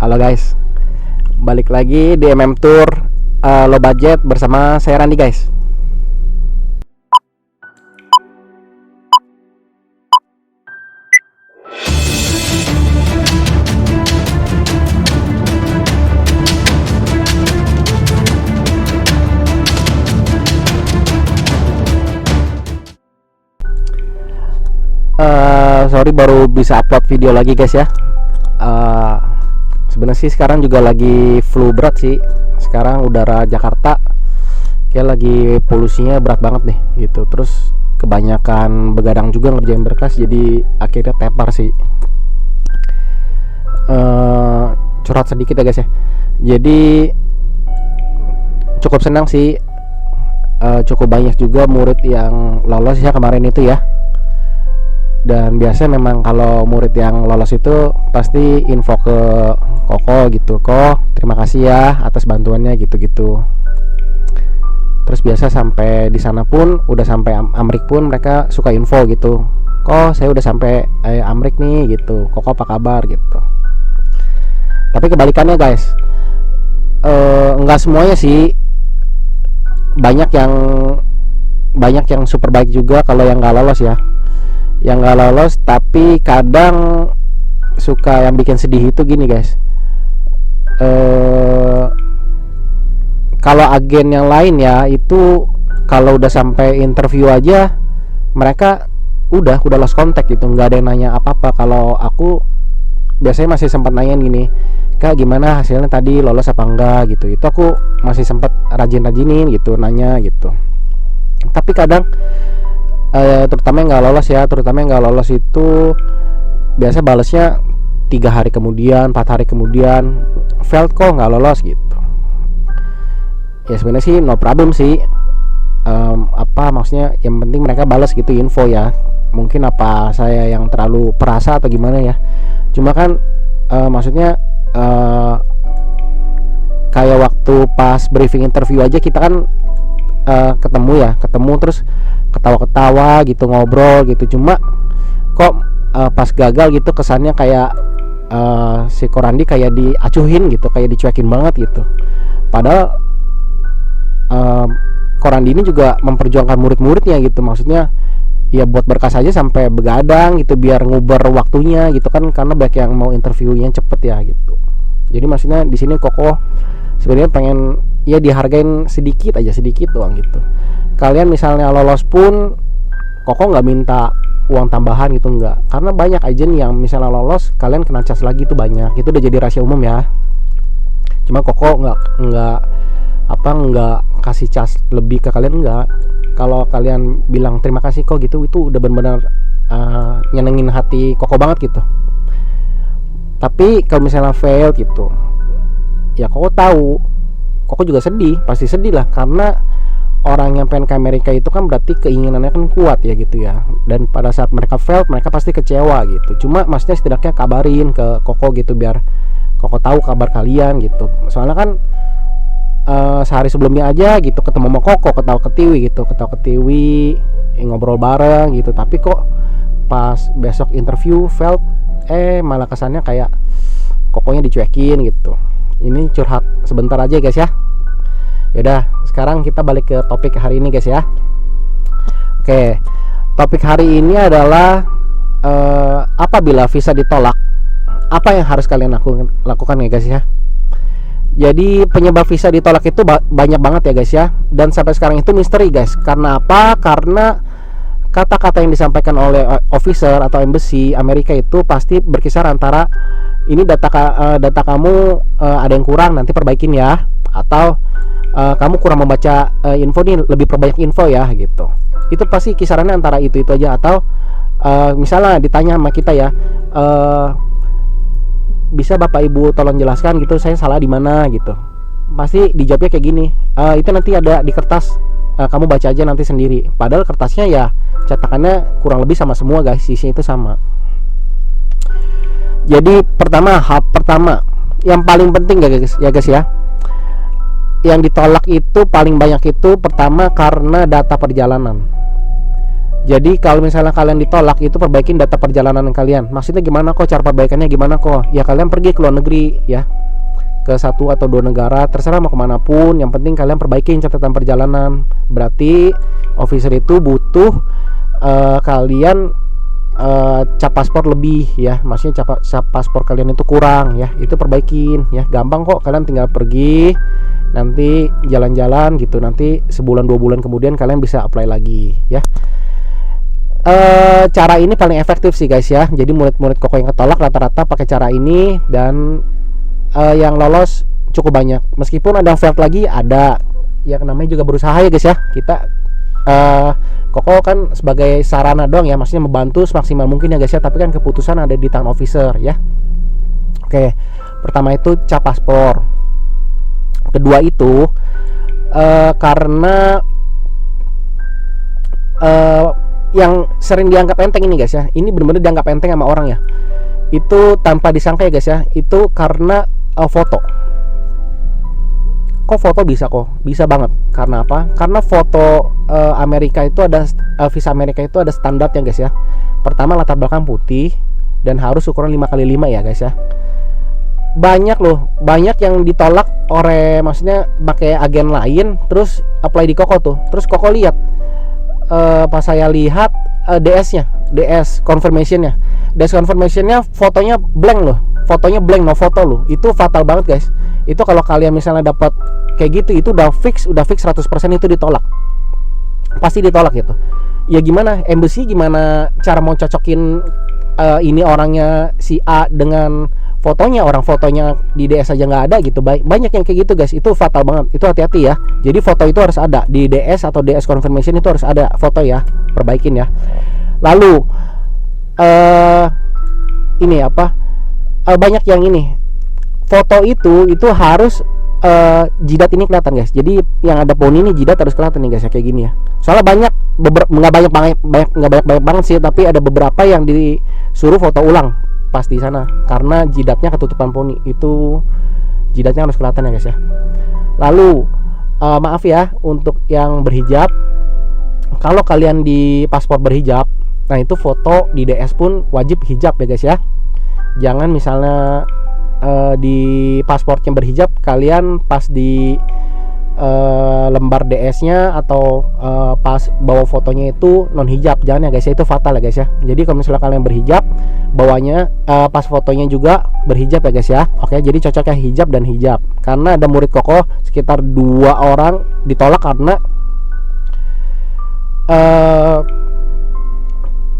Halo guys, balik lagi di MM Tour Low Budget bersama saya Randi guys. Sorry baru bisa upload video lagi guys ya. Sebenarnya sih sekarang juga lagi flu berat sih. Sekarang udara Jakarta kayak lagi polusinya berat banget nih gitu. Terus kebanyakan begadang juga ngerjain berkas, jadi akhirnya tepar sih. Curhat sedikit ya guys ya. Jadi cukup senang sih, cukup banyak juga murid yang lolos ya kemarin itu ya. Dan biasanya memang kalau murid yang lolos itu pasti info ke Koko gitu, Kok terima kasih ya atas bantuannya gitu-gitu. Terus biasa sampai di sana pun udah sampai Amrik pun mereka suka info gitu, Kok saya udah sampai Amrik nih gitu, Koko apa kabar gitu. Tapi kebalikannya guys, enggak semuanya sih, banyak yang super baik juga kalau yang nggak lolos ya. Yang nggak lolos tapi kadang suka yang bikin sedih itu gini guys. Kalau agen yang lain ya itu kalau udah sampai interview aja mereka udah lost contact gitu, nggak ada yang nanya apa-apa. Kalau aku biasanya masih sempat nanyain gini, Kak gimana hasilnya tadi, lolos apa enggak gitu. Itu aku masih sempat rajin-rajinin gitu nanya gitu. Tapi kadang terutama yang nggak lolos itu biasa balesnya 3 hari kemudian, 4 hari kemudian, failed kok nggak lolos gitu. Ya sebenarnya sih no problem sih, maksudnya yang penting mereka balas gitu info ya. Mungkin apa saya yang terlalu perasa atau gimana ya, cuma kan maksudnya kayak waktu pas briefing interview aja kita kan ketemu terus ketawa-ketawa gitu, ngobrol gitu. Cuma kok pas gagal gitu kesannya kayak si Korandi kayak diacuhin gitu, kayak dicuekin banget gitu. Padahal Korandi ini juga memperjuangkan murid-muridnya gitu. Maksudnya ya buat berkas aja sampai begadang gitu biar nguber waktunya gitu kan, karena banyak yang mau interviewnya cepet ya gitu. Jadi maksudnya di sini Koko sebenarnya pengen ya dihargain sedikit doang gitu. Kalian misalnya lolos pun Koko nggak minta uang tambahan gitu, nggak, karena banyak agent yang misalnya lolos kalian kena cas lagi itu banyak, itu udah jadi rahasia umum ya. Cuma Koko nggak kasih cas lebih ke kalian, nggak. Kalau kalian bilang terima kasih kok gitu, itu udah benar-benar nyenengin hati Koko banget gitu. Tapi kalau misalnya fail gitu ya Koko tahu, Koko juga sedih, pasti sedih lah, karena orang yang pengen ke Amerika itu kan berarti keinginannya kan kuat ya gitu ya. Dan pada saat mereka fail mereka pasti kecewa gitu. Cuma maksudnya setidaknya kabarin ke Koko gitu biar Koko tahu kabar kalian gitu. Soalnya kan sehari sebelumnya aja gitu ketemu sama Koko, ketawa ketiwi ngobrol bareng gitu. Tapi kok pas besok interview fail, malah kesannya kayak Kokonya dicuekin gitu. Ini curhat sebentar aja guys ya. Yaudah, sekarang kita balik ke topik hari ini guys ya. Oke, topik hari ini adalah apabila visa ditolak, apa yang harus kalian lakukan ya guys ya. Jadi penyebab visa ditolak itu banyak banget ya guys ya. Dan sampai sekarang itu misteri guys. Karena apa? Karena kata-kata yang disampaikan oleh officer atau embassy Amerika itu pasti berkisar antara ini data kamu ada yang kurang, nanti perbaikin ya, atau kamu kurang membaca info nih, lebih perbanyak info ya gitu. Itu pasti kisarannya antara itu aja. Atau misalnya ditanya sama kita ya, bisa Bapak Ibu tolong jelaskan gitu, saya salah di mana gitu. Pasti dijawabnya kayak gini, itu nanti ada di kertas, kamu baca aja nanti sendiri. Padahal kertasnya ya cetakannya kurang lebih sama semua guys, isinya itu sama. Jadi hal pertama yang paling penting ya guys ya, yang ditolak itu paling banyak itu pertama karena data perjalanan. Jadi kalau misalnya kalian ditolak, itu perbaikin data perjalanan kalian. Maksudnya gimana kok, cara perbaikannya gimana kok? Ya kalian pergi ke luar negeri ya, ke 1 atau 2 negara, terserah mau kemanapun. Yang penting kalian perbaikin catatan perjalanan. Berarti officer itu butuh kalian cap paspor lebih ya. Maksudnya cap paspor kalian itu kurang ya, itu perbaikin ya. Gampang kok, kalian tinggal pergi, nanti jalan-jalan gitu. Nanti sebulan 2 bulan kemudian kalian bisa apply lagi ya. Cara ini paling efektif sih guys ya. Jadi murid-murid Koko yang ketolak rata-rata pakai cara ini, dan yang lolos cukup banyak. Meskipun ada failed lagi, ada ya, namanya juga berusaha ya guys ya. Kita Koko kan sebagai sarana doang ya, maksudnya membantu semaksimal mungkin ya guys ya. Tapi kan keputusan ada di tangan officer ya. Oke, pertama itu cap paspor. Kedua itu karena yang sering dianggap enteng ini guys ya, ini benar-benar dianggap enteng sama orang ya, itu tanpa disangka ya guys ya, itu karena foto. Kok foto bisa? Kok bisa banget? Karena apa? Karena foto Amerika itu ada visa Amerika itu ada standarnya guys ya. Pertama, latar belakang putih dan harus ukuran 5x5 ya guys ya. Banyak yang ditolak maksudnya pakai agen lain, terus apply di Koko tuh. Terus Koko lihat, pas saya lihat DS confirmationnya fotonya blank loh, no foto loh. Itu fatal banget guys. Itu kalau kalian misalnya dapat kayak gitu, itu udah fix 100% itu ditolak, pasti ditolak gitu. Ya gimana, embassy gimana cara mau cocokin ini orangnya si A dengan fotonya, orang fotonya di DS aja nggak ada gitu. Banyak yang kayak gitu guys, itu fatal banget. Itu hati-hati ya. Jadi foto itu harus ada di DS atau DS confirmation, itu harus ada foto ya, perbaikin ya. Lalu ini apa, banyak yang ini foto itu harus jidat ini kelihatan guys. Jadi yang ada poni ini jidat harus kelihatan nih guys ya, kayak gini ya. Soalnya banyak, nggak banyak banget sih, tapi ada beberapa yang disuruh foto ulang pas di sana karena jidatnya ketutupan poni. Itu jidatnya harus kelihatan ya guys ya. Lalu maaf ya untuk yang berhijab, kalau kalian di paspor berhijab, nah itu foto di DS pun wajib hijab ya guys ya. Jangan misalnya di paspornya berhijab, kalian pas di lembar DS-nya atau pas bawa fotonya itu non hijab, jangan ya guys ya, itu fatal ya guys ya. Jadi kalau misalnya kalian berhijab, bawanya pas fotonya juga berhijab ya guys ya. Oke, jadi cocoknya hijab dan hijab. Karena ada murid Koko sekitar 2 orang ditolak karena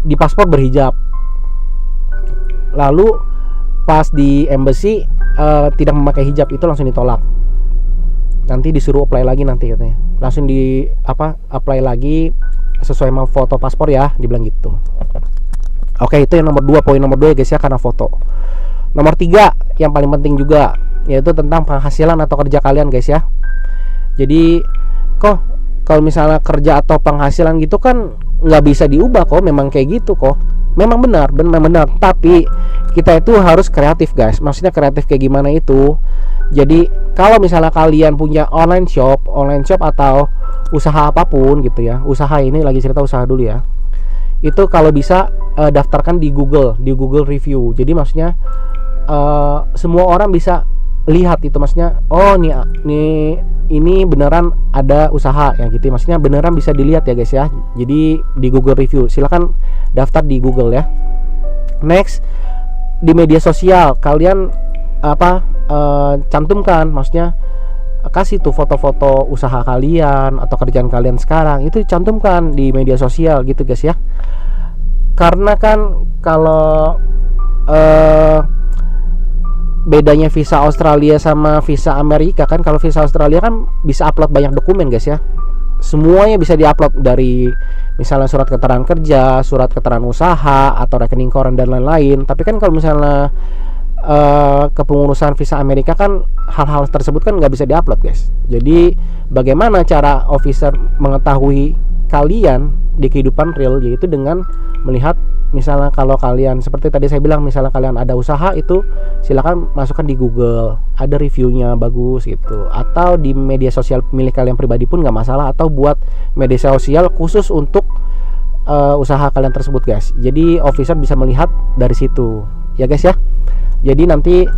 di paspor berhijab, lalu pas di embassy tidak memakai hijab, itu langsung ditolak. Nanti disuruh apply lagi, nanti katanya langsung di apply lagi sesuai sama foto paspor ya, dibilang gitu. Oke, itu yang nomor 2, poin nomor 2 ya guys ya, karena foto. Nomor 3 yang paling penting juga, yaitu tentang penghasilan atau kerja kalian guys ya. Jadi kok kalau misalnya kerja atau penghasilan gitu kan nggak bisa diubah kok, memang kayak gitu kok, memang benar, tapi kita itu harus kreatif guys. Maksudnya kreatif kayak gimana itu? Jadi kalau misalnya kalian punya online shop atau usaha apapun gitu ya, usaha ini lagi cerita usaha dulu ya, itu kalau bisa daftarkan di Google review. Jadi maksudnya semua orang bisa lihat itu, maksudnya oh nih ini beneran ada usaha ya gitu, maksudnya beneran bisa dilihat ya guys ya. Jadi di Google review, silakan daftar di Google ya. Next, di media sosial kalian cantumkan, maksudnya kasih tuh foto-foto usaha kalian atau kerjaan kalian sekarang, itu cantumkan di media sosial gitu guys ya. Karena kan kalau bedanya visa Australia sama visa Amerika kan, kalau visa Australia kan bisa upload banyak dokumen guys ya, semuanya bisa diupload, dari misalnya surat keterangan kerja, surat keterangan usaha, atau rekening koran dan lain-lain. Tapi kan kalau misalnya kepengurusan visa Amerika kan hal-hal tersebut kan nggak bisa diupload guys. Jadi bagaimana cara officer mengetahui kalian di kehidupan real, yaitu dengan melihat misalnya kalau kalian seperti tadi saya bilang, misalnya kalian ada usaha, itu silakan masukkan di Google, ada reviewnya bagus gitu, atau di media sosial milik kalian pribadi pun nggak masalah, atau buat media sosial khusus untuk usaha kalian tersebut guys. Jadi officer bisa melihat dari situ ya guys ya. Jadi nanti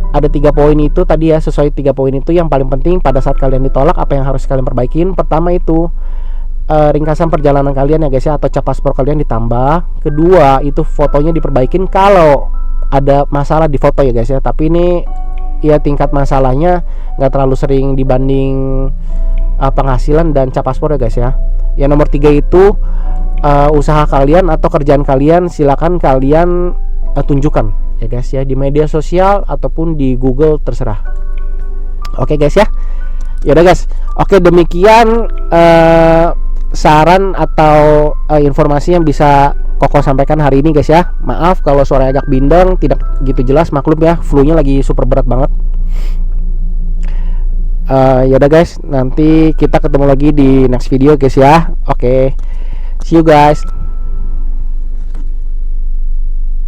ada 3 poin itu tadi ya, sesuai 3 poin itu yang paling penting pada saat kalian ditolak, apa yang harus kalian perbaikin. Pertama itu ringkasan perjalanan kalian ya guys ya, atau cap paspor kalian ditambah. Kedua itu fotonya diperbaikin kalau ada masalah di foto ya guys ya, tapi ini ya tingkat masalahnya nggak terlalu sering dibanding penghasilan dan cap paspor ya guys ya. Yang nomor 3 itu usaha kalian atau kerjaan kalian silakan kalian tunjukkan ya guys ya, di media sosial ataupun di Google terserah. Oke guys ya. Ya udah guys. Oke, demikian saran atau informasi yang bisa Koko sampaikan hari ini guys ya. Maaf kalau suara agak bindeng, tidak gitu jelas, maklum ya, flu-nya lagi super berat banget. Ya udah guys, nanti kita ketemu lagi di next video guys ya. Oke. See you guys.